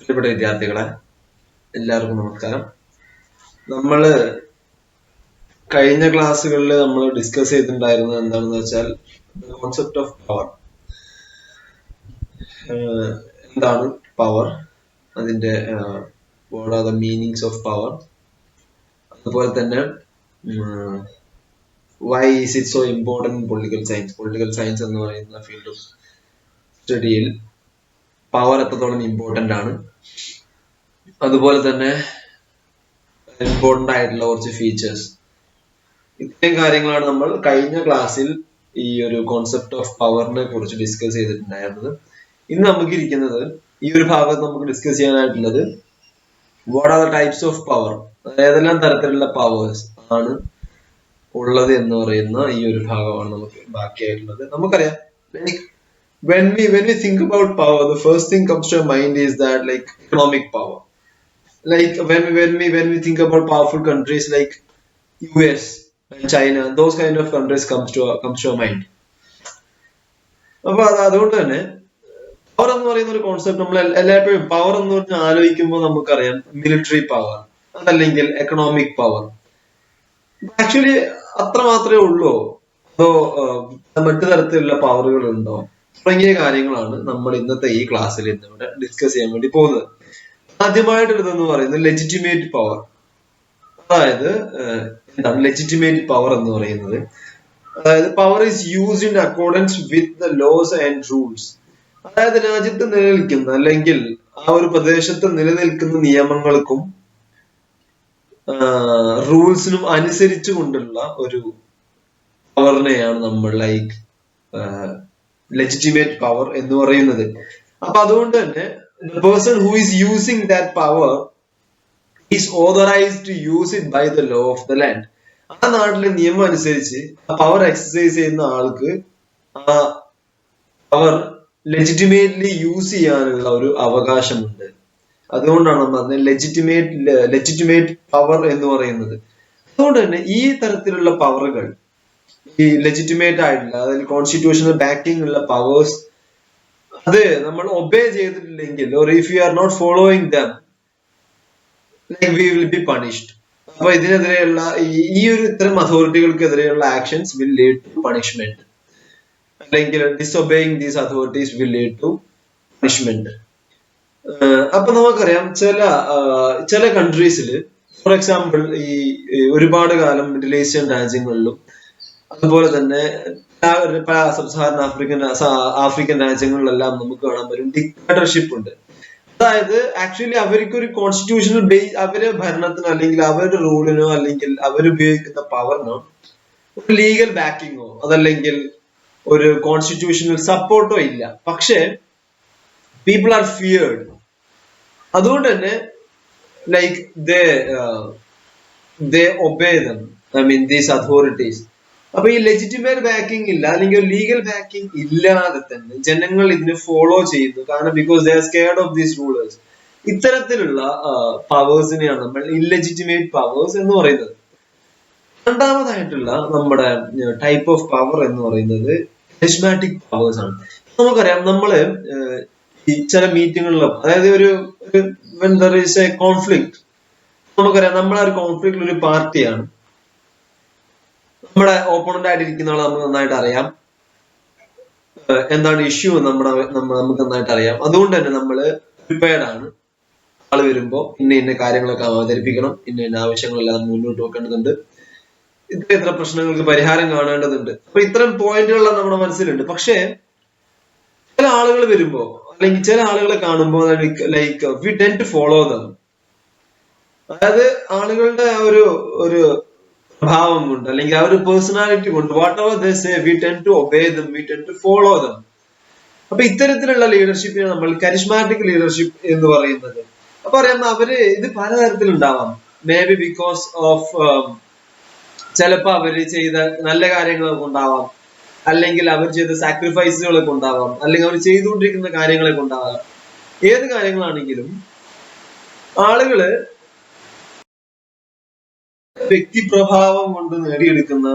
പ്രിയപ്പെട്ട വിദ്യാർത്ഥികളെ, എല്ലാവർക്കും നമസ്കാരം. നമ്മള് കഴിഞ്ഞ ക്ലാസ്സുകളിൽ നമ്മൾ ഡിസ്കസ് ചെയ്തിട്ടുണ്ടായിരുന്നത് എന്താണെന്ന് വെച്ചാൽ കോൺസെപ്റ്റ് ഓഫ് പവർ. എന്താണ് പവർ, അതിന്റെ what are the meanings of power, അതുപോലെ തന്നെ why is it so important in political science. Political science എന്ന് പറയുന്ന ഫീൽഡ് ഓഫ് സ്റ്റഡിയിൽ പവർ എത്രത്തോളം ഇമ്പോർട്ടൻ്റ് ആണ്, അതുപോലെ തന്നെ ഇമ്പോർട്ടൻ്റ് ആയിട്ടുള്ള കുറച്ച് ഫീച്ചേഴ്സ്, ഇത്രയും കാര്യങ്ങളാണ് നമ്മൾ കഴിഞ്ഞ ക്ലാസ്സിൽ ഈ ഒരു കോൺസെപ്റ്റ് ഓഫ് പവറിനെ കുറിച്ച് ഡിസ്കസ് ചെയ്തിട്ടുണ്ടായിരുന്നത്. ഇന്ന് നമുക്ക് ഇരിക്കുന്നത് ഈ ഒരു ഭാഗത്ത് നമുക്ക് ഡിസ്കസ് ചെയ്യാനായിട്ടുള്ളത് what are the types of power, ഏതെല്ലാം തരത്തിലുള്ള പവേഴ്സ് ആണ് ഉള്ളത് എന്ന് പറയുന്ന ഈ ഒരു ഭാഗമാണ് നമുക്ക് ബാക്കിയായിട്ടുള്ളത്. നമുക്കറിയാം, when we think about power, the first thing comes to our mind is that like economic power. Like when we think about powerful countries like US and China, those kind of countries comes to our mind. അപ്പൊ അതുകൊണ്ട് തന്നെ power എന്ന് പറയുന്ന ഒരു concept നമ്മൾ എല്ലായ്പ്പോഴും power എന്ന് പറഞ്ഞ് ആലോചിക്കുമ്പോൾ നമുക്കറിയാം മിലിറ്ററി പവർ, അതല്ലെങ്കിൽ എക്കണോമിക് പവർ. ആക്ച്വലി അത്ര മാത്രമേ ഉള്ളൂ, അതോ മറ്റു തരത്തിലുള്ള പവറുകൾ ഉണ്ടോ തുടങ്ങിയ കാര്യങ്ങളാണ് നമ്മൾ ഇന്നത്തെ ഈ ക്ലാസ്സിൽ ഇന്നിവിടെ ഡിസ്കസ് ചെയ്യാൻ വേണ്ടി പോകുന്നത്. ആദ്യമായിട്ടുള്ളതെന്ന് പറയുന്നത് ലെജിറ്റിമേറ്റ് പവർ. അതായത് എന്താണ് ലെജിറ്റിമേറ്റ് പവർ എന്ന് പറയുന്നത്? അതായത് power is used in accordance with the laws and rules. അതായത് രാജ്യത്ത് നിലനിൽക്കുന്ന അല്ലെങ്കിൽ ആ ഒരു പ്രദേശത്ത് നിലനിൽക്കുന്ന നിയമങ്ങൾക്കും റൂൾസിനും അനുസരിച്ചു കൊണ്ടുള്ള ഒരു പവറിനെയാണ് നമ്മൾ ലൈക്ക് ലെജിറ്റിമേറ്റ് പവർ എന്ന് പറയുന്നത്. അപ്പൊ അതുകൊണ്ട് തന്നെ the person who is using that power is authorized to use it by the law of the land. ആ നാട്ടിലെ നിയമം അനുസരിച്ച് ആ പവർ എക്സസൈസ് ചെയ്യുന്ന ആൾക്ക് ആ പവർ ലെജിറ്റിമേറ്റ്ലി യൂസ് ചെയ്യാനുള്ള ഒരു അവകാശമുണ്ട്. അതുകൊണ്ടാണ് നമ്മൾ അതിനെ ലെജിറ്റിമേറ്റ് പവർ എന്ന് പറയുന്നത്. അതുകൊണ്ട് തന്നെ ഈ തരത്തിലുള്ള പവറുകൾ, ഈ ലെജിറ്റിമേറ്റ് ആയിട്ടുള്ള, അതായത് കോൺസ്റ്റിറ്റ്യൂഷണൽ ബാക്കിംഗ് ഉള്ള പവേഴ്സ്, അത് നമ്മൾ ഒബേ ചെയ്തിട്ടില്ലെങ്കിൽ, or if you are not following them, like we will be punished. അപ്പൊ ഇതിനെതിരെയുള്ള ഈ ഒരു ഇത്തരം അതോറിറ്റികൾക്കെതിരെയുള്ള actions will lead to punishment, അല്ലെങ്കിൽ disobeying these authorities will lead to punishment. അപ്പൊ നമുക്കറിയാം ചില കൺട്രീസിൽ, ഫോർ എക്സാമ്പിൾ ഈ ഒരുപാട് കാലം മിഡിൽ ഏഷ്യൻ രാജ്യങ്ങളിലും അതുപോലെ തന്നെ പല സബ്സാഹറൻ ആഫ്രിക്കൻ രാജ്യങ്ങളിലെല്ലാം നമുക്ക് കാണാൻ പറ്റും ഡിക്റ്റേറ്റർഷിപ്പ് ഉണ്ട്. അതായത് ആക്ച്വലി അവർക്കൊരു കോൺസ്റ്റിറ്റ്യൂഷണൽ ബേസ്, അവരെ ഭരണത്തിന് അല്ലെങ്കിൽ അവരുടെ റൂളിനോ അല്ലെങ്കിൽ അവരുപയോഗിക്കുന്ന പവറിനോ ഒരു ലീഗൽ ബാക്കിങ്ങോ അതല്ലെങ്കിൽ ഒരു കോൺസ്റ്റിറ്റ്യൂഷണൽ സപ്പോർട്ടോ ഇല്ല. പക്ഷേ പീപ്പിൾ ആർ ഫിയേർഡ്. അതുകൊണ്ട് തന്നെ like they obey them, I mean these authorities. അപ്പൊ ഈ ലെജിറ്റിമേറ്റ് ബാക്കിംഗ് ഇല്ല അല്ലെങ്കിൽ ലീഗൽ ബാക്കിംഗ് ഇല്ലാതെ തന്നെ ജനങ്ങൾ ഇതിനെ ഫോളോ ചെയ്യുന്നു. കാരണം because they are scared of these rulers. ഇത്തരത്തിലുള്ള പവേഴ്സിനെയാണ് നമ്മൾ ഇല്ലെജിറ്റിമേറ്റ് പവേഴ്സ് എന്ന് പറയുന്നത്. രണ്ടാമതായിട്ടുള്ള നമ്മുടെ ടൈപ്പ് ഓഫ് പവർ എന്ന് പറയുന്നത് കരിസ്മാറ്റിക് പവേഴ്സ് ആണ്. നമുക്കറിയാം, നമ്മള് ഈ ചില മീറ്റിങ്ങുകളിലും, അതായത് ഒരു when there is a conflict, നമുക്കറിയാം നമ്മളെ ഒരു കോൺഫ്ലിക്റ്റിൽ ഒരു പാർട്ടിയാണ്, നമ്മുടെ ഓപ്പോണന്റ് ആയിട്ടിരിക്കുന്ന ആളെ നമുക്ക് നന്നായിട്ട് അറിയാം, എന്താണ് ഇഷ്യൂ നമുക്ക് നന്നായിട്ട് അറിയാം. അതുകൊണ്ട് തന്നെ നമ്മള് പ്രിപ്പയർഡ് ആണ്. ആള് വരുമ്പോ ഇന്ന കാര്യങ്ങളൊക്കെ അവതരിപ്പിക്കണം, ഇന്ന ആവശ്യങ്ങളെല്ലാം മുന്നോട്ട് വെക്കേണ്ടതുണ്ട്, ഇത്ര പ്രശ്നങ്ങൾക്ക് പരിഹാരം കാണേണ്ടതുണ്ട്. അപ്പൊ ഇത്തരം പോയിന്റുകളെല്ലാം നമ്മുടെ മനസ്സിലുണ്ട്. പക്ഷേ ചില ആളുകൾ വരുമ്പോ അല്ലെങ്കിൽ ചില ആളുകളെ കാണുമ്പോൾ like we tend to follow them. അതായത് ആളുകളുടെ ഒരു ഭാവം കൊണ്ട് അല്ലെങ്കിൽ ആ ഒരു പേഴ്സണാലിറ്റി കൊണ്ട് whatever they say we tend to obey them, we tend to follow them. അപ്പൊ ഇത്തരത്തിലുള്ള ലീഡർഷിപ്പിനെ നമ്മൾ കരിസ്മാറ്റിക് ലീഡർഷിപ്പ് എന്ന് പറയുന്നത്. അപ്പൊ അറിയാം, അവര് ഇത് പലതരത്തിലുണ്ടാവാം. മേ ബി ബിക്കോസ് ഓഫ് ചിലപ്പോ അവര് ചെയ്ത നല്ല കാര്യങ്ങളൊക്കെ ഉണ്ടാവാം, അല്ലെങ്കിൽ അവർ ചെയ്ത സാക്രിഫൈസുകളൊക്കെ ഉണ്ടാവാം, അല്ലെങ്കിൽ അവർ ചെയ്തുകൊണ്ടിരിക്കുന്ന കാര്യങ്ങളൊക്കെ ഉണ്ടാവാം. ഏത് കാര്യങ്ങളാണെങ്കിലും ആളുകള് വ്യക്തിപ്രഭാവം കൊണ്ട് നേടിയെടുക്കുന്ന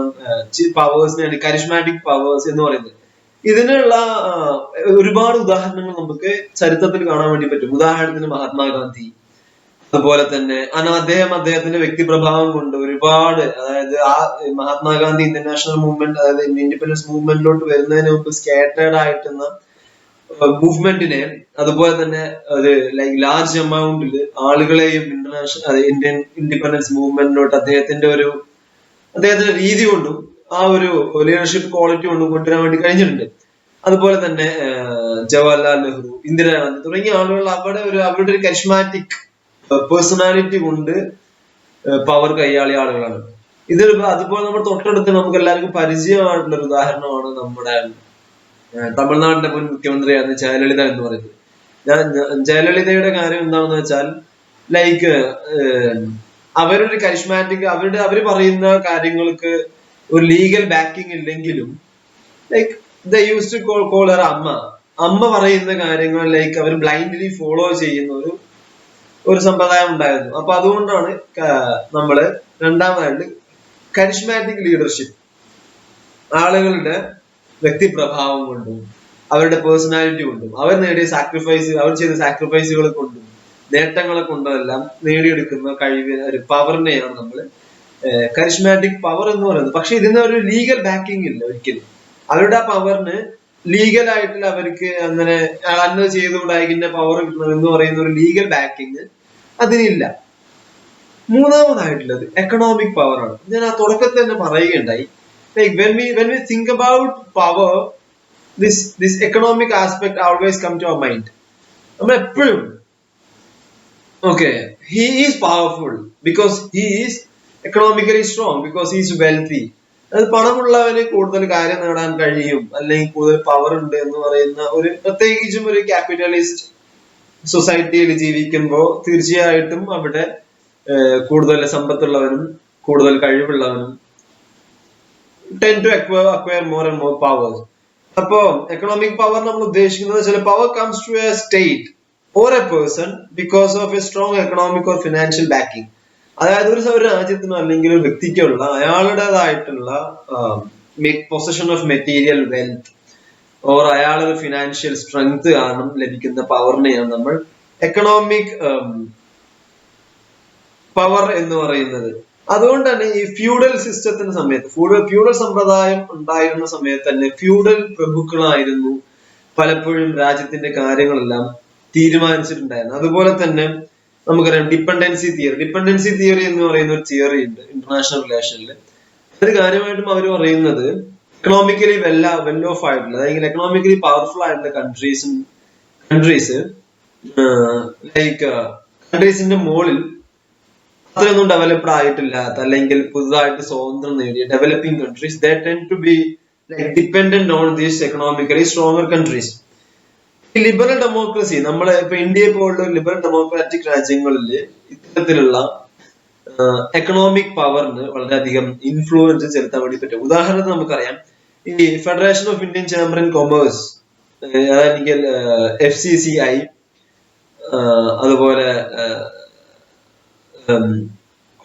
പവേഴ്സിനെയാണ് കരിസ്മാറ്റിക് പവേഴ്സ് എന്ന് പറയുന്നത്. ഇതിനുള്ള ഒരുപാട് ഉദാഹരണങ്ങൾ നമുക്ക് ചരിത്രത്തിൽ കാണാൻ വേണ്ടി പറ്റും. ഉദാഹരണത്തിന് മഹാത്മാഗാന്ധി, അതുപോലെ തന്നെ അദ്ദേഹത്തിന്റെ വ്യക്തിപ്രഭാവം കൊണ്ട് ഒരുപാട്, അതായത് ആ മഹാത്മാഗാന്ധി ഇന്ത്യൻ നാഷണൽ മൂവ്മെന്റ്, അതായത് ഇൻഡിപെൻഡൻസ് മൂവ്മെന്റിലോട്ട് വരുന്നതിന് മുമ്പ് സ്കാറ്റേർഡ് ആയിട്ടുന്ന മൂവ്മെന്റിനെ, അതുപോലെ തന്നെ ഒരു ലൈക്ക് ലാർജ് എമൗണ്ടിൽ ആളുകളെയും ഇന്ത്യൻ ഇൻഡിപെൻഡൻസ് മൂവ്മെന്റിലോട്ട് അദ്ദേഹത്തിന്റെ രീതി കൊണ്ടും ആ ഒരു ലീഡർഷിപ്പ് ക്വാളിറ്റി കൊണ്ടും കൊണ്ടുവരാൻ വേണ്ടി കഴിഞ്ഞിട്ടുണ്ട്. അതുപോലെ തന്നെ ജവഹർലാൽ നെഹ്റു, ഇന്ദിരാഗാന്ധി തുടങ്ങിയ ആളുകൾ അവരുടെ ഒരു കരിഷ്മാറ്റിക് പേഴ്സണാലിറ്റി കൊണ്ട് പവർ കൈയാളിയ ആളുകളാണ്. അതുപോലെ നമ്മുടെ തൊട്ടടുത്ത് നമുക്ക് എല്ലാവർക്കും പരിചയമായിട്ടുള്ള ഒരു ഉദാഹരണമാണ് നമ്മുടെ തമിഴ്നാടിന്റെ മുൻ മുഖ്യമന്ത്രിയാണ് ജയലളിത എന്ന് പറയുന്നത്. ജയലളിതയുടെ കാര്യം എന്താണെന്ന് വെച്ചാൽ ലൈക്ക് അവരൊരു കരിഷ്മാറ്റിക്, അവര് പറയുന്ന കാര്യങ്ങൾക്ക് ഒരു ലീഗൽ ബാക്കിംഗ് ഇല്ലെങ്കിലും like they use to call her അമ്മ പറയുന്ന കാര്യങ്ങൾ ലൈക്ക് അവർ ബ്ലൈൻഡ്ലി ഫോളോ ചെയ്യുന്ന ഒരു സമ്പ്രദായം ഉണ്ടായിരുന്നു. അപ്പൊ അതുകൊണ്ടാണ് നമ്മള് രണ്ടാമതായിട്ട് കരിഷ്മാറ്റിക് ലീഡർഷിപ്പ്, ആളുകളുടെ വ്യക്തിപ്രഭാവം കൊണ്ടും അവരുടെ പേഴ്സണാലിറ്റി കൊണ്ടും അവർ ചെയ്ത സാക്രിഫൈസുകൾ കൊണ്ടും നേട്ടങ്ങളെ കൊണ്ടും എല്ലാം നേടിയെടുക്കുന്ന ഒരു പവറിനെയാണ് നമ്മൾ കരിഷ്മാറ്റിക് പവർ എന്ന് പറയുന്നത്. പക്ഷെ ഇതിന് ഒരു ലീഗൽ ബാക്കിംഗ് ഇല്ല ഒരിക്കലും. അവരുടെ ആ പവറിന് ലീഗലായിട്ടുള്ള അവർക്ക് അങ്ങനെ അന്ന് ചെയ്തുകൂടായിന്റെ പവർ കിട്ടണം എന്ന് പറയുന്ന ഒരു ലീഗൽ ബാക്കിംഗ് അതിനില്ല. മൂന്നാമതായിട്ടുള്ളത് എക്കണോമിക് പവർ ആണ്. ഞാൻ ആ തുടക്കത്തിൽ തന്നെ പറയുകയുണ്ടായി, like when we think about power, this economic aspect always come to our mind. നമ്മൾ എപ്പോഴും he is powerful because he is economically strong, because he is wealthy. അത് പണമുള്ളവന് കൂടുതൽ കാര്യം നേടാൻ കഴിയും, അല്ലെങ്കിൽ കൂടുതൽ പവർ ഉണ്ട് എന്ന് പറയുന്ന പ്രത്യേകിച്ചും ഒരു ക്യാപിറ്റലിസ്റ്റ് സൊസൈറ്റിയിൽ ജീവിക്കുമ്പോൾ തീർച്ചയായിട്ടും അവിടെ കൂടുതൽ സമ്പത്തുള്ളവനും കൂടുതൽ കഴിവുള്ളവനും tend to acquire more and more powers. അപ്പോ എക്കണോമിക് പവർ നമ്മൾ ഉദ്ദേശിക്കുന്നത് ചില power comes to a state or a person because of a strong economic or financial backing. അതായത് ഒരു രാജ്യത്തിനോ അല്ലെങ്കിൽ ഒരു വ്യക്തിക്കുള്ള അയാളുടേതായിട്ടുള്ള possession of material wealth or അയാളൊരു ഫിനാൻഷ്യൽ സ്ട്രെങ്ത് കാരണം ലഭിക്കുന്ന പവറിനെയാണ് നമ്മൾ എക്കണോമിക് പവർ എന്ന് പറയുന്നത്. അതുകൊണ്ട് തന്നെ ഈ ഫ്യൂഡൽ സിസ്റ്റത്തിന്റെ സമയത്ത്, ഫ്യൂഡൽ സമ്പ്രദായം ഉണ്ടായിരുന്ന സമയത്ത് തന്നെ ഫ്യൂഡൽ പ്രഭുക്കളായിരുന്നു പലപ്പോഴും രാജ്യത്തിന്റെ കാര്യങ്ങളെല്ലാം തീരുമാനിച്ചിട്ടുണ്ടായിരുന്നു. അതുപോലെ തന്നെ നമുക്കറിയാം ഡിപ്പെൻഡൻസി തിയറി എന്ന് പറയുന്ന ഒരു തിയറി ഉണ്ട് ഇന്റർനാഷണൽ റിലേഷനിൽ. അത് കാര്യമായിട്ടും അവർ പറയുന്നത് എക്കണോമിക്കലി വെൽ ഓഫ് ആയിട്ടുള്ള, അല്ലെങ്കിൽ എക്കണോമിക്കലി പവർഫുൾ ആയിട്ടുള്ള കൺട്രീസ് ലൈക്ക് കൺട്രീസിന്റെ മുകളിൽ അത്രയൊന്നും ഡെവലപ്ഡ് ആയിട്ടില്ലാത്ത അല്ലെങ്കിൽ പുതുതായിട്ട് സ്വാതന്ത്ര്യം നേടിയ developing countries, they tend to be like dependent on these economically stronger countries. ഈ ലിബറൽ ഡെമോക്രസി, നമ്മളെ ഇപ്പൊ ഇന്ത്യയെ പോലുള്ള ലിബറൽ ഡെമോക്രാറ്റിക് രാജ്യങ്ങളിൽ ഇത്തരത്തിലുള്ള എക്കണോമിക് പവറിന് വളരെയധികം ഇൻഫ്ലുവൻസ് ചെലുത്താൻ വേണ്ടി പറ്റും. ഉദാഹരണത്തിന് നമുക്കറിയാം ഈ federation of Indian chamber and commerce, അല്ലെങ്കിൽ FCCI, അതുപോലെ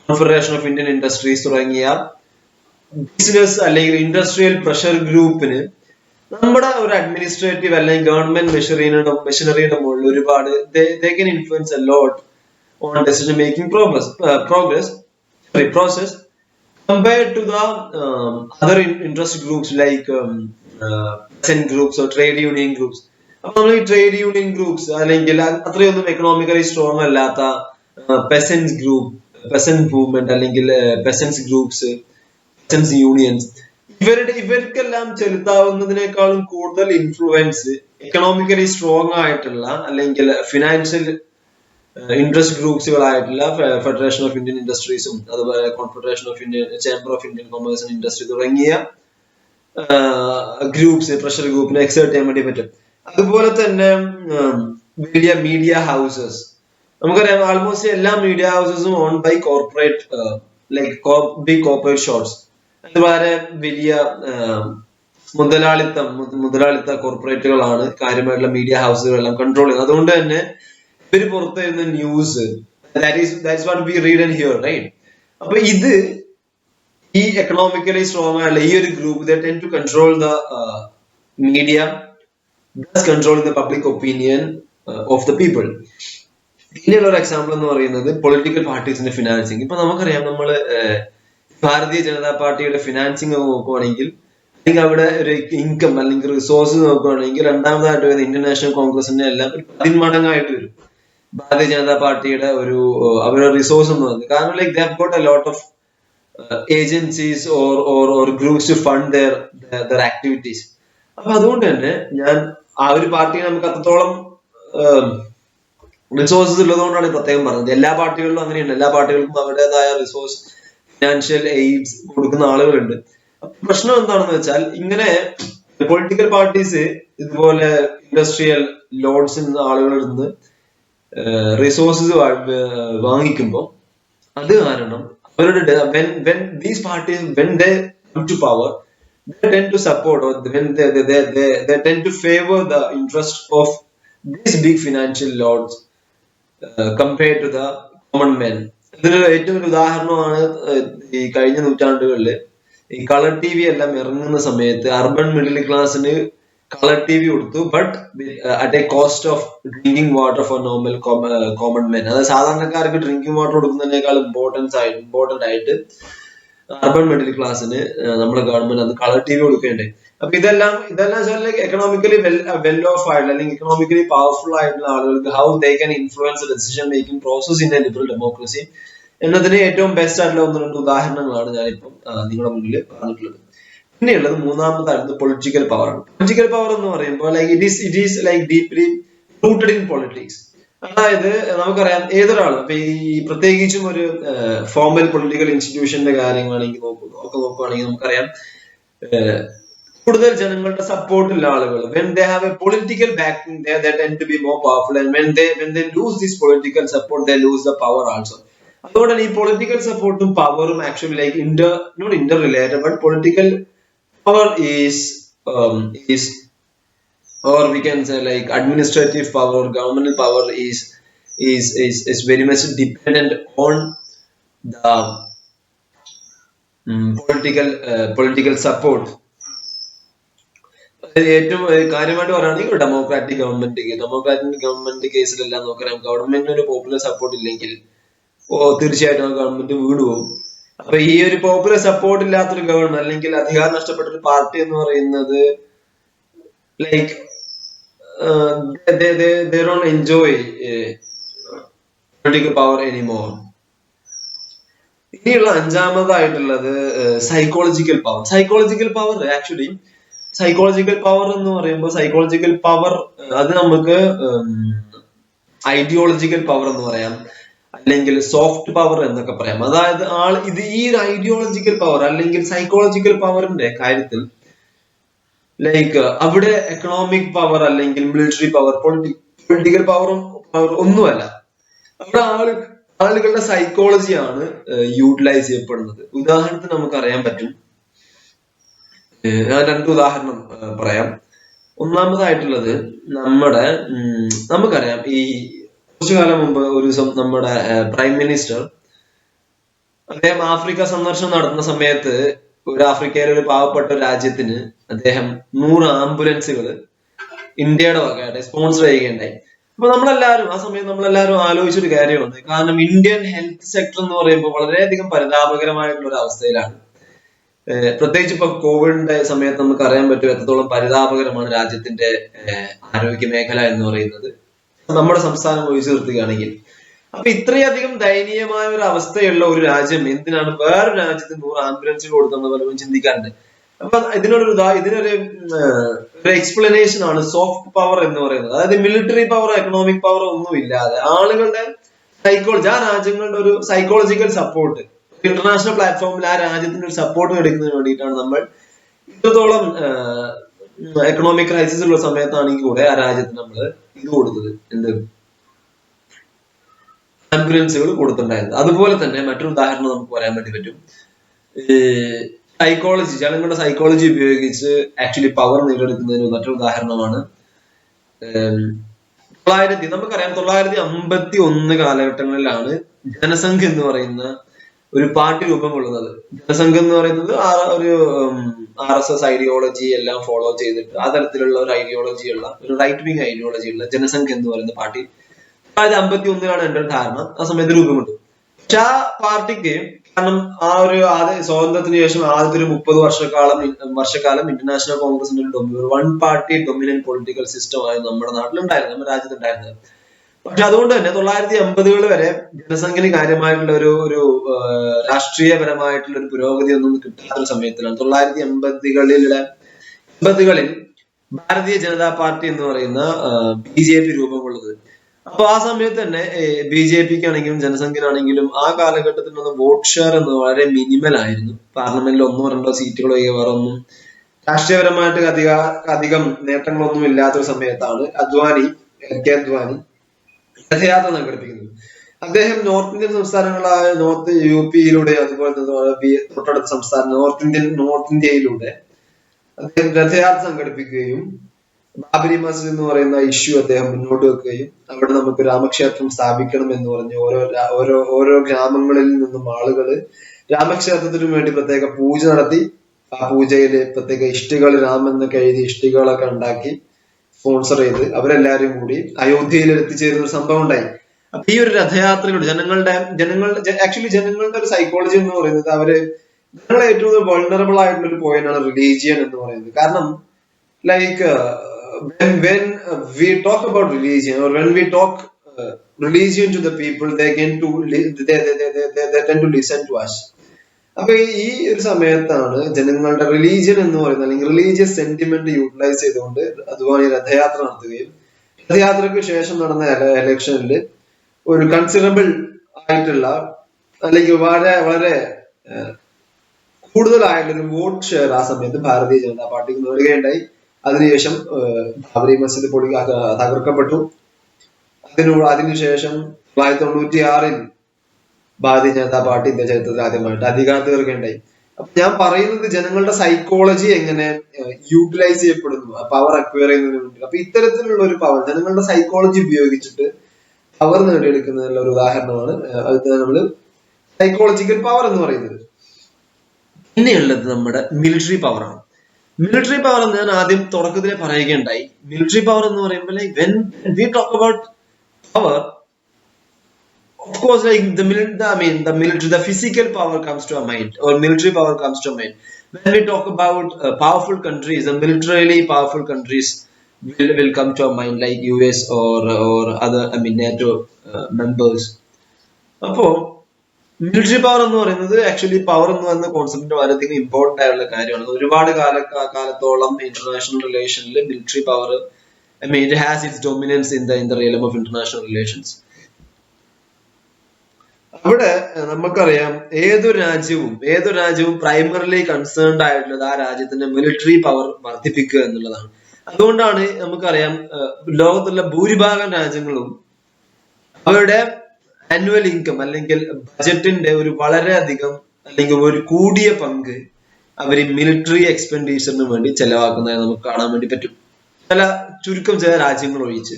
കോൺഫെഡറേഷൻ ഓഫ് ഇന്ത്യൻ ഇൻഡസ്ട്രീസ് തുടങ്ങിയ ബിസിനസ് അല്ലെങ്കിൽ ഇൻഡസ്ട്രിയൽ പ്രഷർ ഗ്രൂപ്പിന് നമ്മുടെ ഒരു അഡ്മിനിസ്ട്രേറ്റീവ് അല്ലെങ്കിൽ ഗവൺമെന്റ് മെഷീനറിയുടെ മുകളിൽ ഒരുപാട് they can influence a lot on decision making process compared to the other interest groups like peasant groups or trade union groups. അപ്പൊ നമ്മൾ ഈ ട്രേഡ് യൂണിയൻ ഗ്രൂപ്പ്സ് അല്ലെങ്കിൽ അത്രയൊന്നും എക്കണോമിക്കലി സ്ട്രോങ് അല്ലാത്ത പെസൻസ് മൂവ്മെന്റ് അല്ലെങ്കിൽ പെസൻസ് ഗ്രൂപ്പ്സ്, പെസൻസ് യൂണിയൻസ്, ഇവർക്കെല്ലാം ചെലുത്താവുന്നതിനേക്കാളും കൂടുതൽ ഇൻഫ്ലുവൻസ് എക്കണോമിക്കലി സ്ട്രോങ് ആയിട്ടുള്ള അല്ലെങ്കിൽ ഫിനാൻഷ്യൽ ഇൻട്രസ്റ്റ് ഗ്രൂപ്പ്സുകളായിട്ടുള്ള ഫെഡറേഷൻ ഓഫ് ഇന്ത്യൻ ഇൻഡസ്ട്രീസും അതുപോലെ confederation of Indian chamber of Indian commerce and industry തുടങ്ങിയ ഗ്രൂപ്പ്സ്, പ്രഷർ ഗ്രൂപ്പിനെ എക്സേർട്ട് ചെയ്യാൻ വേണ്ടി പറ്റും. അതുപോലെ തന്നെ വലിയ മീഡിയ ഹൗസസ്, നമുക്കറിയാം ആൾമോസ്റ്റ് എല്ലാ മീഡിയ ഹൗസസും own by corporate big corporate shots. അത് വളരെ വലിയ മുതലാളിത്ത കോർപ്പറേറ്റുകളാണ് കാര്യമായിട്ടുള്ള മീഡിയ ഹൗസുകളെല്ലാം കൺട്രോൾ ചെയ്യുന്നത്. അതുകൊണ്ട് തന്നെ ഇവര് പുറത്തു വരുന്ന news, that's what we read and hear, right? അപ്പൊ ഇത് ഈ എക്കണോമിക്കലി സ്ട്രോങ് ആയുള്ള ഈ ഒരു group they tend to control the media, thus controlling the public opinion of the people. ഇതിനുള്ള ഒരു എക്സാമ്പിൾ എന്ന് പറയുന്നത് പൊളിറ്റിക്കൽ പാർട്ടീസിന്റെ ഫിനാൻസിങ്. ഇപ്പൊ നമുക്കറിയാം, നമ്മള് ഭാരതീയ ജനതാ പാർട്ടിയുടെ ഫിനാൻസിങ് നോക്കുവാണെങ്കിൽ, അല്ലെങ്കിൽ അവിടെ ഒരു ഇൻകം അല്ലെങ്കിൽ റിസോഴ്സ് നോക്കുകയാണെങ്കിൽ, രണ്ടാമതായിട്ട് വരുന്ന ഇന്ത്യൻ നാഷണൽ കോൺഗ്രസിന്റെ എല്ലാം ഒരു 10 മടങ്ങായിട്ട് വരും ഭാരതീയ ജനതാ പാർട്ടിയുടെ ഒരു അവരുടെ റിസോഴ്സ് എന്ന് പറയുന്നത്. കാരണം like they have got a lot of agencies or groups to fund their activities. അപ്പൊ അതുകൊണ്ട് തന്നെ ഞാൻ ആ ഒരു പാർട്ടിയെ നമുക്ക് അത്രത്തോളം റിസോഴ്സസ് ഉള്ളതുകൊണ്ടാണ് പ്രത്യേകം പറഞ്ഞത്. എല്ലാ പാർട്ടികളിലും അങ്ങനെയുണ്ട്, എല്ലാ പാർട്ടികൾക്കും അവരുടേതായ റിസോഴ്സ്, ഫിനാൻഷ്യൽ എയ്ഡ്സ് കൊടുക്കുന്ന ആളുകളുണ്ട്. പ്രശ്നം എന്താണെന്ന് വെച്ചാൽ, ഇങ്ങനെ പൊളിറ്റിക്കൽ പാർട്ടീസ് ഇതുപോലെ ഇൻഡസ്ട്രിയൽ ലോഡ്സ് ആളുകളിൽ നിന്ന് റിസോഴ്സസ് വാങ്ങിക്കുമ്പോൾ അത് കാരണം അവരുടെ when these parties when they come to power, they tend to support or when they tend to favor the interest of these big financial lords compared to the common men. ഇതിന് ഏറ്റവും ഒരു ഉദാഹരണമാണ് ഈ കഴിഞ്ഞ നൂറ്റാണ്ടുകളിൽ ഈ കളർ ടി വി എല്ലാം ഇറങ്ങുന്ന സമയത്ത് അർബൻ മിഡിൽ ക്ലാസ്സിന് കളർ ടി വി കൊടുത്തു, but at A cost of drinking water for normal common men. അതായത് സാധാരണക്കാർക്ക് ഡ്രിങ്കിങ് വാട്ടർ കൊടുക്കുന്നതിനേക്കാൾ ഇമ്പോർട്ടന്റ് ആയിട്ട് അർബൻ മിഡിൽ ക്ലാസ്സിന് നമ്മുടെ ഗവൺമെന്റ് അത് കളർ ടി വി കൊടുക്കേണ്ടത്. അപ്പൊ ഇതെല്ലാം എക്കണോമിക്കലി വെൽ ഓഫ് ആയിട്ടുള്ള അല്ലെങ്കിൽ എക്കണോമിക്കലി പവർഫുൾ ആയിട്ടുള്ള ആളുകൾക്ക് how they can influence decision making process in A liberal democracy എന്നതിന് ഏറ്റവും ബെസ്റ്റ് ആയിട്ടുള്ള 1-2 ഉദാഹരണങ്ങളാണ് ഞാനിപ്പം നിങ്ങളുടെ മുന്നിൽ പറഞ്ഞിട്ടുള്ളത്. പിന്നെയുള്ളത് മൂന്നാമതായിരുന്നു പൊളിറ്റിക്കൽ പവർ ആണ്. പൊളിറ്റിക്കൽ പവർ എന്ന് പറയുമ്പോൾ like it is like deeply rooted in politics. അതായത് നമുക്കറിയാം, ഏതൊരാളും ഇപ്പൊ ഈ പ്രത്യേകിച്ചും ഒരു ഫോർമൽ പൊളിറ്റിക്കൽ ഇൻസ്റ്റിറ്റ്യൂഷന്റെ കാര്യങ്ങളാണെങ്കിൽ നോക്കുകയാണെങ്കിൽ നമുക്കറിയാം, കൂടുതൽ ജനങ്ങളുടെ സപ്പോർട്ടുള്ള ആളുകൾ when they have a political backing they tend to be more powerful, and when they lose this political support they lose the power also. അതുകൊണ്ട് ഈ പൊളിറ്റിക്കൽ സപ്പോർട്ടും പവറും actually like not interrelated, but political power is or we can say like administrative power or governmental power is very much dependent on the political support. ഏറ്റവും കാര്യമായിട്ട് പറയുകയാണെങ്കിൽ democratic government കേസിലെല്ലാം നോക്കാം, ഗവൺമെന്റിന് ഒരു പോപ്പുലർ സപ്പോർട്ട് ഇല്ലെങ്കിൽ തീർച്ചയായിട്ടും ആ government വീട് പോകും. അപ്പൊ ഈ ഒരു പോപ്പുലർ സപ്പോർട്ട് ഇല്ലാത്തൊരു ഗവൺമെന്റ് അല്ലെങ്കിൽ അധികാരം നഷ്ടപ്പെട്ട ഒരു പാർട്ടി എന്ന് പറയുന്നത് like they don't enjoy political power anymore. ഇനിയുള്ള അഞ്ചാമതായിട്ടുള്ളത് psychological power. Actually psychological power എന്ന് പറയുമ്പോൾ സൈക്കോളജിക്കൽ പവർ അത് നമുക്ക് ഐഡിയോളജിക്കൽ പവർ എന്ന് പറയാം, അല്ലെങ്കിൽ സോഫ്റ്റ് പവർ എന്നൊക്കെ പറയാം. അതായത് ഈ ഒരു ഐഡിയോളജിക്കൽ പവർ അല്ലെങ്കിൽ സൈക്കോളജിക്കൽ പവറിന്റെ കാര്യത്തിൽ ലൈക്ക് അവിടെ എക്കണോമിക് പവർ അല്ലെങ്കിൽ മിലിറ്ററി പവർ, പൊളിറ്റിക്കൽ പവർ ഒന്നുമല്ല. അവിടെ ആളുകളുടെ സൈക്കോളജിയാണ് യൂട്ടിലൈസ് ചെയ്യപ്പെടുന്നത്. ഉദാഹരണത്തിന് നമുക്ക് അറിയാൻ പറ്റും, ഞാൻ 2 ഉദാഹരണം പറയാം. ഒന്നാമതായിട്ടുള്ളത് നമുക്കറിയാം, ഈ കുറച്ചു കാലം മുമ്പ് ഒരു ദിവസം നമ്മുടെ പ്രൈം മിനിസ്റ്റർ അദ്ദേഹം ആഫ്രിക്ക സന്ദർശനം നടത്തുന്ന സമയത്ത് ഒരു ആഫ്രിക്കയിലെ ഒരു പാവപ്പെട്ട രാജ്യത്തിന് അദ്ദേഹം 100 ആംബുലൻസുകൾ ഇന്ത്യയുടെ വകയായിട്ട് സ്പോൺസർ ചെയ്യുകയുണ്ടായി. അപ്പൊ ആ സമയം നമ്മളെല്ലാവരും ആലോചിച്ചൊരു കാര്യമാണ്. കാരണം ഇന്ത്യൻ ഹെൽത്ത് സെക്ടർ എന്ന് പറയുമ്പോൾ വളരെയധികം പരിതാപകരമായിട്ടുള്ള ഒരു അവസ്ഥയിലാണ്. പ്രത്യേകിച്ച് ഇപ്പൊ കോവിഡിന്റെ സമയത്ത് നമുക്ക് അറിയാൻ പറ്റും എത്രത്തോളം പരിതാപകരമാണ് രാജ്യത്തിന്റെ ആരോഗ്യ മേഖല എന്ന് പറയുന്നത്, നമ്മുടെ സംസ്ഥാനം ഒഴിച്ചു നിർത്തുകയാണെങ്കിൽ. അപ്പൊ ഇത്രയധികം ദയനീയമായ ഒരു അവസ്ഥയുള്ള ഒരു രാജ്യം എന്തിനാണ് വേറൊരു രാജ്യത്തിന് 100 ആംബുലൻസുകൾ കൊടുത്തെന്ന് പലരും ചിന്തിക്കാറുണ്ട്. അപ്പൊ ഇതിനൊരു എക്സ്പ്ലനേഷൻ ആണ് സോഫ്റ്റ് പവർ എന്ന് പറയുന്നത്. അതായത് മിലിറ്ററി പവർ, എക്കണോമിക് പവർ ഒന്നും ഇല്ലാതെ ആളുകളുടെ സൈക്കോളജി, ആ രാജ്യങ്ങളുടെ ഒരു സൈക്കോളജിക്കൽ സപ്പോർട്ട്, ഇന്റർനാഷണൽ പ്ലാറ്റ്ഫോമിൽ ആ രാജ്യത്തിന് ഒരു സപ്പോർട്ട് എടുക്കുന്നതിന് വേണ്ടിയിട്ടാണ് നമ്മൾ ഇത്രത്തോളം എക്കണോമിക് ക്രൈസിസ് ഉള്ള സമയത്താണെങ്കിൽ കൂടെ ആ രാജ്യത്തിന് നമ്മൾ ഇത് കൊടുത്തത്, ആംബുലൻസുകൾ കൊടുത്തിട്ടുണ്ടായിരുന്നു. അതുപോലെ തന്നെ മറ്റൊരു ഉദാഹരണം നമുക്ക് പറയാൻ വേണ്ടി പറ്റും, ജനങ്ങളുടെ സൈക്കോളജി ഉപയോഗിച്ച് ആക്ച്വലി പവർ നേടിയെടുക്കുന്നതിന് മറ്റൊരു ഉദാഹരണമാണ് നമുക്കറിയാം 951 കാലഘട്ടങ്ങളിലാണ് ജനസംഖ്യ എന്ന് പറയുന്ന ഒരു പാർട്ടി രൂപം കൊള്ളുന്നത്. ജനസംഘം എന്ന് പറയുന്നത് ഒരു RSS ഐഡിയോളജി എല്ലാം ഫോളോ ചെയ്തിട്ട് ആ തരത്തിലുള്ള ഒരു ഐഡിയോളജി ഉള്ള ഒരു റൈറ്റ് വിങ് ഐഡിയോളജി ഉള്ള ജനസംഘം എന്ന് പറയുന്ന പാർട്ടി 1951 എന്റെ ധാരണ ആ സമയത്ത് രൂപം കൊണ്ടു. പക്ഷെ ആ പാർട്ടിക്ക് കാരണം ആ ഒരു സ്വാതന്ത്ര്യത്തിന് ശേഷം ആദ്യത്തെ ഒരു 30 വർഷക്കാലം ഇന്റർനാഷണൽ കോൺഗ്രസിന്റെ ഒരു one party dominant political system ആയിരുന്നു നമ്മുടെ നാട്ടിലുണ്ടായിരുന്നത്, നമ്മുടെ രാജ്യത്തുണ്ടായിരുന്നത്. പക്ഷെ അതുകൊണ്ട് തന്നെ 1980 വരെ ജനസംഖ്യന് കാര്യമായിട്ടുള്ള ഒരു രാഷ്ട്രീയപരമായിട്ടുള്ള ഒരു പുരോഗതി ഒന്നും കിട്ടാത്തൊരു സമയത്തിലാണ് 1980കളിൽ ഭാരതീയ ജനതാ പാർട്ടി എന്ന് പറയുന്ന BJP രൂപം കൊള്ളുന്നത്. അപ്പൊ ആ സമയത്ത് തന്നെ BJPക്ക് ആണെങ്കിലും ജനസംഖ്യനാണെങ്കിലും ആ കാലഘട്ടത്തിൽ നിന്ന് വോട്ട് ഷെയർ എന്ന് വളരെ മിനിമൽ ആയിരുന്നു. പാർലമെന്റിൽ 1-2 സീറ്റുകളോ വേറെ ഒന്നും രാഷ്ട്രീയപരമായിട്ട് അധികം നേട്ടങ്ങളൊന്നും ഇല്ലാത്തൊരു സമയത്താണ് അദ്വാനി രഥയാത്ര സംഘടിപ്പിക്കുന്നത്. അദ്ദേഹം നോർത്ത് ഇന്ത്യൻ സംസ്ഥാനങ്ങളായ നോർത്ത് UP-യിലൂടെ അതുപോലെ തന്നെ തൊട്ടടുത്ത സംസ്ഥാനം നോർത്ത് ഇന്ത്യയിലൂടെ അദ്ദേഹം രഥയാത്ര സംഘടിപ്പിക്കുകയും ബാബരി മസ്ജിദ് എന്ന് പറയുന്ന ഇഷ്യൂ അദ്ദേഹം മുന്നോട്ട് വെക്കുകയും അവിടെ നമുക്ക് രാമക്ഷേത്രം സ്ഥാപിക്കണം എന്ന് പറഞ്ഞ് ഓരോ ഗ്രാമങ്ങളിൽ നിന്നും ആളുകള് രാമക്ഷേത്രത്തിനു വേണ്ടി പ്രത്യേക പൂജ നടത്തി. ആ പൂജയില് പ്രത്യേക ഇഷ്ടികൾ രാമെന്നൊക്കെ എഴുതി ഇഷ്ടികളൊക്കെ ഉണ്ടാക്കി സ്പോൺസർ ചെയ്ത് അവരെല്ലാരും കൂടി അയോധ്യയിൽ എത്തിച്ചേരുന്ന ഒരു സംഭവം ഉണ്ടായി. അപ്പൊ ഈ ഒരു രഥയാത്രയിലൂടെ ജനങ്ങളുടെ ഒരു സൈക്കോളജി എന്ന് പറയുന്നത് ജനങ്ങളെ ഏറ്റവും വൾണറബിൾ ആയിട്ടുള്ള ഒരു പോയിന്റ് ആണ് റിലീജിയൻ എന്ന് പറയുന്നത്. കാരണം like when we talk about religion or when we talk religion to the people, they tend to listen to us. അപ്പൊ ഈ ഒരു സമയത്താണ് ജനങ്ങളുടെ റിലീജിയൻ എന്ന് പറയുന്നത് അല്ലെങ്കിൽ റിലീജിയസ് സെന്റിമെന്റ് യൂട്ടിലൈസ് ചെയ്തുകൊണ്ട് അതുപോലെ രഥയാത്ര നടത്തുകയും രഥയാത്രയ്ക്ക് ശേഷം നടന്ന ഇലക്ഷനിൽ ഒരു കൺസിഡറബിൾ ആയിട്ടുള്ള അല്ലെങ്കിൽ വളരെ കൂടുതലായിട്ടുള്ള വോട്ട് ഷെയർ ആ സമയത്ത് ഭാരതീയ ജനതാ പാർട്ടിക്ക് നേടുകയുണ്ടായി. അതിനുശേഷം ബാബരി മസ്ജിദ് തകർക്കപ്പെട്ടു. അതിനുശേഷം 1996 ഭാരതീയ ജനതാ പാർട്ടി ഇന്ത്യ ചരിത്രത്തിൽ ആദ്യമായിട്ട് അധികാരത്തിൽ കയറുകയുണ്ടായി. അപ്പൊ ഞാൻ പറയുന്നത് ജനങ്ങളുടെ സൈക്കോളജി എങ്ങനെ യൂട്ടിലൈസ് ചെയ്യപ്പെടുന്നു പവർ അക്വയർ ചെയ്യുന്നതിന് വേണ്ടി. അപ്പൊ ഇത്തരത്തിലുള്ള ഒരു പവർ ജനങ്ങളുടെ സൈക്കോളജി ഉപയോഗിച്ചിട്ട് പവർ നേടിയെടുക്കുന്നതിനുള്ള ഒരു ഉദാഹരണമാണ് നമ്മള് സൈക്കോളജിക്കൽ പവർ എന്ന് പറയുന്നത്. പിന്നെയുള്ളത് നമ്മുടെ മിലിറ്ററി പവറാണ്. മിലിറ്ററി പവർ എന്ന് ഞാൻ ആദ്യം തുടക്കത്തിലെ പറയുകയുണ്ടായി. മിലിറ്ററി പവർ എന്ന് പറയുമ്പോൾ when we talk about power, of course, like the military, the physical power comes to our mind, or military power comes to our mind. When we talk about powerful countries, the militarily powerful countries will come to our mind, like US or other NATO members. അപ്പോ military power എന്ന് പറയുന്നത് actually power എന്ന് പറയുന്ന concept വളരെയധികം important ആയിട്ടുള്ള കാര്യമാണ്. ഒരുപാട് കാലത്തോളം ഇന്റർനാഷണൽ റിലേഷനിൽ military power it has its dominance in the realm of international relations. അവിടെ നമുക്കറിയാം ഏതൊരു രാജ്യവും പ്രൈമറിലി കൺസേൺഡ് ആയിട്ടുള്ളത് ആ രാജ്യത്തിന്റെ മിലിറ്ററി പവർ വർദ്ധിപ്പിക്കുക എന്നുള്ളതാണ്. അതുകൊണ്ടാണ് നമുക്കറിയാം ലോകത്തുള്ള ഭൂരിഭാഗം രാജ്യങ്ങളും അവരുടെ ആനുവൽ ഇൻകം അല്ലെങ്കിൽ ബജറ്റിന്റെ ഒരു വളരെയധികം അല്ലെങ്കിൽ ഒരു കൂടിയ പങ്ക് അവർ മിലിറ്ററി എക്സ്പെൻഡിച്ചറിന് വേണ്ടി ചെലവാക്കുന്നതായി നമുക്ക് കാണാൻ വേണ്ടി പറ്റും. ചില രാജ്യങ്ങൾ ഒഴിച്ച്.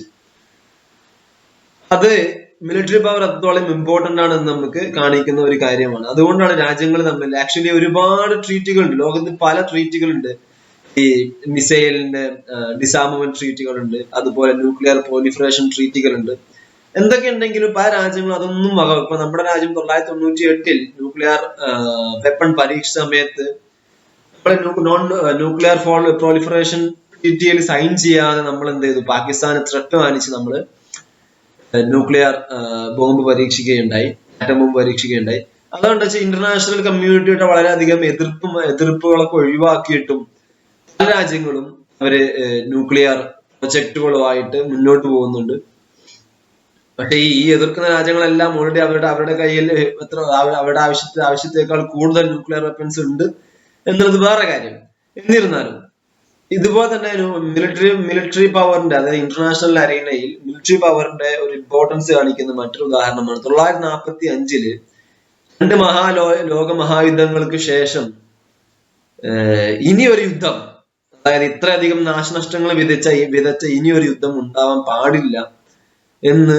അത് മിലിറ്ററി പവർ അത്രത്തോളം ഇമ്പോർട്ടന്റ് ആണെന്ന് നമുക്ക് കാണിക്കുന്ന ഒരു കാര്യമാണ്. അതുകൊണ്ടാണ് രാജ്യങ്ങൾ തമ്മിൽ ആക്ച്വലി ഒരുപാട് ട്രീറ്റുകളുണ്ട്. ലോകത്ത് പല ട്രീറ്റുകളുണ്ട്. ഈ മിസൈലിന്റെ ഡിസാർമമെന്റ് ട്രീറ്റുകളുണ്ട്, അതുപോലെ ന്യൂക്ലിയർ പ്രോലിഫറേഷൻ ട്രീറ്റുകളുണ്ട്. എന്തൊക്കെ ഉണ്ടെങ്കിലും പല രാജ്യങ്ങളും അതൊന്നും ഇപ്പൊ നമ്മുടെ രാജ്യം 1998 ന്യൂക്ലിയർ വെപ്പൺ പരീക്ഷ സമയത്ത് ന്യൂക്ലിയർ പ്രോലിഫറേഷൻ ട്രീറ്റിയിൽ സൈൻ ചെയ്യാതെ നമ്മൾ എന്ത് ചെയ്തു, പാകിസ്ഥാന് ത്രെട്ട് മാനിച്ച് നമ്മൾ ന്യൂക്ലിയർ ബോംബ് പരീക്ഷിക്കുകയുണ്ടായി, ആറ്റം ബോംബ് പരീക്ഷിക്കുകയുണ്ടായി. അതുകൊണ്ട് വെച്ചാൽ ഇന്റർനാഷണൽ കമ്മ്യൂണിറ്റിയുടെ വളരെയധികം എതിർപ്പുകളൊക്കെ ഒഴിവാക്കിയിട്ടും പല രാജ്യങ്ങളും അവര് ന്യൂക്ലിയർ പ്രൊജക്ടുകളുമായിട്ട് മുന്നോട്ട് പോകുന്നുണ്ട്. പക്ഷെ ഈ എതിർക്കുന്ന രാജ്യങ്ങളെല്ലാം ഓൾറെഡി അവരുടെ കയ്യിൽ അവരുടെ ആവശ്യത്തേക്കാൾ കൂടുതൽ ന്യൂക്ലിയർ വെപ്പൺസ് ഉണ്ട് എന്നുള്ളത് വേറെ കാര്യം. എന്നിരുന്നാലും ഇതുപോലെ തന്നെ മിലിറ്ററി പവറിന്റെ, അതായത് ഇന്റർനാഷണൽ അറീനയിൽ മിലിറ്ററി പവറിന്റെ ഒരു ഇമ്പോർട്ടൻസ് കാണിക്കുന്ന മറ്റൊരു ഉദാഹരണമാണ് 1945 2 ലോക മഹായുദ്ധങ്ങൾക്ക് ശേഷം ഇനി ഒരു യുദ്ധം, അതായത് ഇത്രയധികം നാശനഷ്ടങ്ങൾ വിതച്ച ഇനി ഒരു യുദ്ധം ഉണ്ടാവാൻ പാടില്ല എന്ന്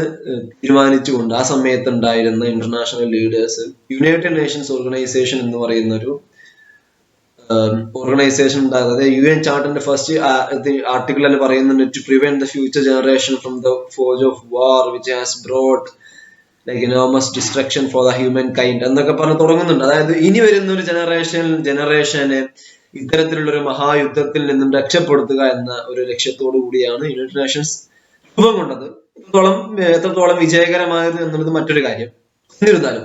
തീരുമാനിച്ചുകൊണ്ട് ആ സമയത്ത് ഉണ്ടായിരുന്ന international leaders United Nations organisation എന്ന് പറയുന്ന ഒരു ഓർഗനൈസേഷൻ ഉണ്ടാകുന്നത് UN ചാർട്ടറിന്റെ ഫസ്റ്റ് ആർട്ടിക്കിളിൽ പറയുന്നുണ്ട് to prevent the future generation from the forge of war which has brought like enormous destruction for the humankind എന്നൊക്കെ പറഞ്ഞ് തുടങ്ങുന്നുണ്ട്. അതായത് ഇനി വരുന്ന ഒരു ജനറേഷനെ ഇത്തരത്തിലുള്ള ഒരു മഹായുദ്ധത്തിൽ നിന്നും രക്ഷപ്പെടുത്തുക എന്ന ഒരു ലക്ഷ്യത്തോടു കൂടിയാണ് യുണൈറ്റഡ് നേഷൻസ് രൂപം കൊണ്ടത്. എത്രത്തോളം വിജയകരമായിരുന്നു എന്നുള്ളത് മറ്റൊരു കാര്യം. എന്നിരുന്നാലും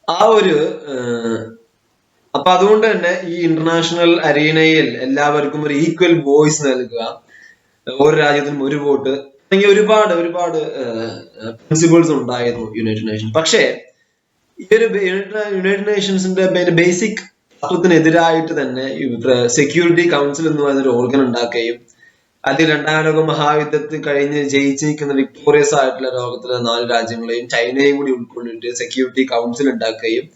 ആ ഒരു അപ്പൊ അതുകൊണ്ട് തന്നെ ഈ ഇന്റർനാഷണൽ അരീനയിൽ എല്ലാവർക്കും ഒരു ഈക്വൽ വോയിസ് നൽകുക, ഓരോ രാജ്യത്തിനും ഒരു വോട്ട് തുടങ്ങിയ ഒരുപാട് പ്രിൻസിപ്പിൾസ് ഉണ്ടായിരുന്നു യുണൈറ്റഡ് നേഷൻ. പക്ഷേ ഈ ഒരു യുണൈറ്റഡ് നേഷൻസിന്റെ ബേസിക് തത്വത്തിനെതിരായിട്ട് തന്നെ സെക്യൂരിറ്റി കൗൺസിൽ എന്ന് പറയുന്ന ഒരു ഓർഗൻ ഉണ്ടാക്കുകയും അതിൽ രണ്ടാം ലോക മഹായുദ്ധത്തിൽ കഴിഞ്ഞ് ജയിച്ചു നിൽക്കുന്ന വിക്ടോറിയസ് ആയിട്ടുള്ള ലോകത്തിലെ 4 രാജ്യങ്ങളെയും ചൈനയും കൂടി ഉൾക്കൊള്ളിട്ട് സെക്യൂരിറ്റി കൗൺസിൽ ഉണ്ടാക്കുകയും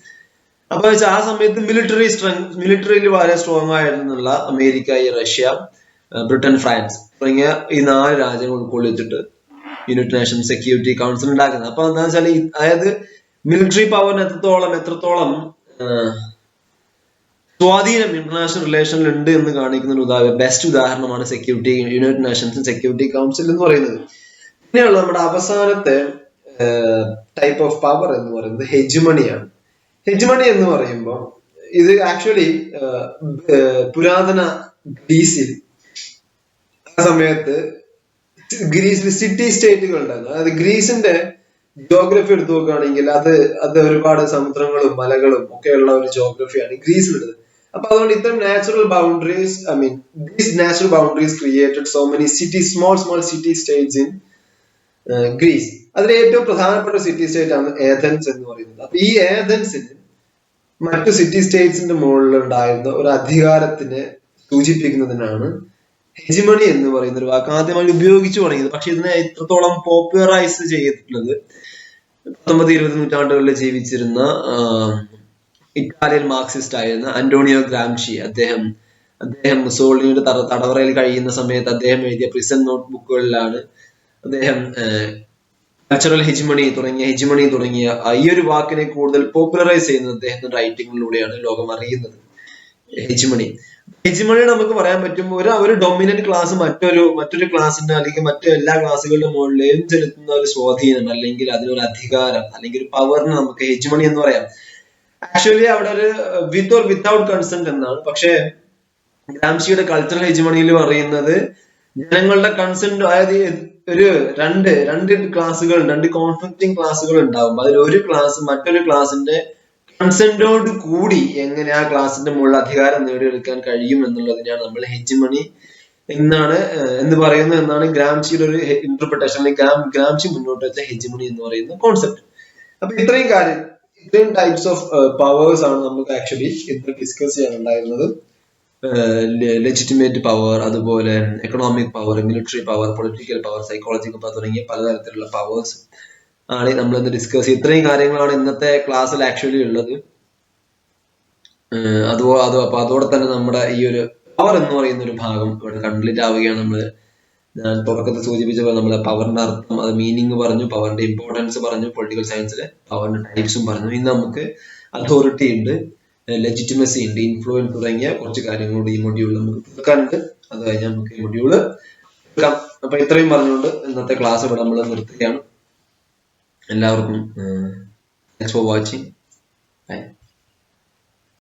അപ്പൊ ആ സമയത്ത് മിലിറ്ററിയിൽ വളരെ സ്ട്രോങ് ആയിരുന്നുള്ള അമേരിക്ക, റഷ്യ, ബ്രിട്ടൻ, ഫ്രാൻസ് തുടങ്ങിയ ഈ 4 രാജ്യങ്ങൾ ഉൾക്കൊള്ളിച്ചിട്ട് യുണൈറ്റഡ് നേഷൻ സെക്യൂരിറ്റി കൗൺസിൽ ഉണ്ടാക്കുന്നത്. അപ്പൊ എന്താ വെച്ചാൽ അതായത് മിലിറ്ററി പവറിന് എത്രത്തോളം സ്വാധീനം ഇന്റർനാഷണൽ റിലേഷനിൽ ഉണ്ട് എന്ന് കാണിക്കുന്ന ഒരു ബെസ്റ്റ് ഉദാഹരണമാണ് യുണൈറ്റഡ് നേഷൻസ് സെക്യൂരിറ്റി കൗൺസിൽ എന്ന് പറയുന്നത്. പിന്നെയുള്ള നമ്മുടെ അവസാനത്തെ ടൈപ്പ് ഓഫ് പവർ എന്ന് പറയുന്നത് ഹെജിമണിയാണ്. ഹെജിമണി എന്ന് പറയുമ്പോൾ ഇത് ആക്ച്വലി പുരാതന ഗ്രീസിൽ ആ സമയത്ത് ഗ്രീസിൽ സിറ്റി സ്റ്റേറ്റുകൾ ഉണ്ടായിരുന്നു. അതായത് ഗ്രീസിന്റെ ജോഗ്രഫി എടുത്തു നോക്കുകയാണെങ്കിൽ അത് ഒരുപാട് സമുദ്രങ്ങളും മലകളും ഒക്കെയുള്ള ഒരു ജോഗ്രഫിയാണ് ഗ്രീസിലുള്ളത്. അപ്പൊ അതുകൊണ്ട് ഇത്തരം natural boundaries created so many cities, small city states in Greece. അതിൽ ഏറ്റവും പ്രധാനപ്പെട്ട സിറ്റി സ്റ്റേറ്റ് ആണ് ഏഥൻസ് എന്ന് പറയുന്നത്. അപ്പൊ ഈ ഏഥൻസിന് മറ്റു സിറ്റി സ്റ്റേറ്റ്സിന്റെ മുകളിൽ ഉണ്ടായിരുന്ന ഒരു അധികാരത്തിനെ സൂചിപ്പിക്കുന്നതിനാണ് ഹെജിമണി എന്ന് പറയുന്ന ഒരു വാക്ക് ആദ്യമായി ഉപയോഗിച്ചു തുടങ്ങിയത്. പക്ഷെ ഇതിനെ എത്രത്തോളം പോപ്പുലറൈസ് ചെയ്തിട്ടുള്ളത് 19-20 നൂറ്റാണ്ടുകളിൽ ജീവിച്ചിരുന്ന ഇറ്റാലിയൻ മാർക്സിസ്റ്റ് ആയിരുന്ന അന്റോണിയോ ഗ്രാംഷി. അദ്ദേഹം മുസോളിനിയുടെ തടവറയിൽ കഴിയുന്ന സമയത്ത് അദ്ദേഹം എഴുതിയ പ്രിസൺ നോട്ട് ബുക്കുകളിലാണ് അദ്ദേഹം കൾച്ചറൽ ഹെജിമണി തുടങ്ങിയ ഈ ഒരു വാക്കിനെ കൂടുതൽ പോപ്പുലറൈസ് ചെയ്യുന്നത് അദ്ദേഹത്തിന്റെ റൈറ്റിങ്ങിലൂടെയാണ് ലോകം അറിയുന്നത്. ഹെജിമണി നമുക്ക് പറയാൻ പറ്റും ഒരു ഡൊമിനന്റ് ക്ലാസ് മറ്റൊരു ക്ലാസിന്റെ അല്ലെങ്കിൽ മറ്റു എല്ലാ ക്ലാസ്സുകളുടെ മുകളിലേയും ചെലുത്തുന്ന ഒരു സ്വാധീനം അല്ലെങ്കിൽ അതിനൊരു അധികാരം അല്ലെങ്കിൽ ഒരു പവറിന് നമുക്ക് ഹെജിമണി എന്ന് പറയാം. ആക്ച്വലി അവിടെ ഒരു വിത്ത് ഓർ വിത്തൗട്ട് കൺസെന്റ് എന്നാണ്. പക്ഷെ ഗ്രാംഷിയുടെ കൾച്ചറൽ ഹെജിമണിയിൽ പറയുന്നത് ജനങ്ങളുടെ കൺസെന്റ്, അതായത് ഒരു രണ്ട് കോൺഫ്ലിക്റ്റിംഗ് ക്ലാസ്സുകൾ ഉണ്ടാവും. അതിൽ ഒരു ക്ലാസ് മറ്റൊരു ക്ലാസിന്റെ കൺസെന്റോട് കൂടി എങ്ങനെ ആ ക്ലാസിന്റെ മുകളിൽ അധികാരം നേടിയെടുക്കാൻ കഴിയും എന്നുള്ളതിനാണ് നമ്മൾ ഹെജിമണി എന്ന് പറയുന്നത് എന്നാണ് ഗ്രാംഷിയുടെ ഒരു ഇന്റർപ്രിട്ടേഷൻ, അല്ലെങ്കിൽ ഗ്രാംഷി മുന്നോട്ട് വെച്ച ഹെജിമണി എന്ന് പറയുന്ന കോൺസെപ്റ്റ്. അപ്പൊ ഇത്രയും ടൈപ്സ് ഓഫ് പവേഴ്സ് ആണ് നമുക്ക് ആക്ച്വലി ഇന്ന് ഡിസ്കസ് ചെയ്യാനുണ്ടായിരുന്നത്. ലെജിറ്റിമേറ്റ് പവർ, അതുപോലെ economic power, military power, political power, psychological power തുടങ്ങിയ പലതരത്തിലുള്ള പവേഴ്സ് ആണ് നമ്മൾ ഇന്ന് ഡിസ്കസ് ചെയ്യുക. ഇത്രയും കാര്യങ്ങളാണ് ഇന്നത്തെ ക്ലാസ്സിൽ ആക്ച്വലി ഉള്ളത്. അപ്പൊ അതോടെ തന്നെ നമ്മുടെ ഈ ഒരു പവർ എന്ന് പറയുന്ന ഒരു ഭാഗം ഇവിടെ കംപ്ലീറ്റ് ആവുകയാണ്. ഞാൻ തുടക്കത്തിൽ സൂചിപ്പിച്ചപ്പോൾ നമ്മൾ പവറിന്റെ അർത്ഥം, അത് മീനിങ് പറഞ്ഞു, പവറിന്റെ ഇമ്പോർട്ടൻസ് പറഞ്ഞു, പൊളിറ്റിക്കൽ സയൻസിലെ പവറിന്റെ ടൈപ്സും പറഞ്ഞു. ഇന്ന് നമുക്ക് അതോറിറ്റി ഉണ്ട്, ലെജിറ്റിമസി ഉണ്ട്, ഇൻഫ്ലുവൻസ് തുടങ്ങിയ കുറച്ച് കാര്യങ്ങളോട് ഈ മൊഡ്യൂളിൽ നമുക്ക് തീർക്കാനുണ്ട്. അത് കഴിഞ്ഞാൽ നമുക്ക് ഈ മൊഡ്യൂള് തീർക്കാം. അപ്പൊ ഇത്രയും പറഞ്ഞുകൊണ്ട് ഇന്നത്തെ ക്ലാസ് ഇവിടെ നമ്മൾ നിർത്തുകയാണ്. എല്ലാവർക്കും താങ്ക്സ് ഫോർ വാച്ചിങ്. ബൈ.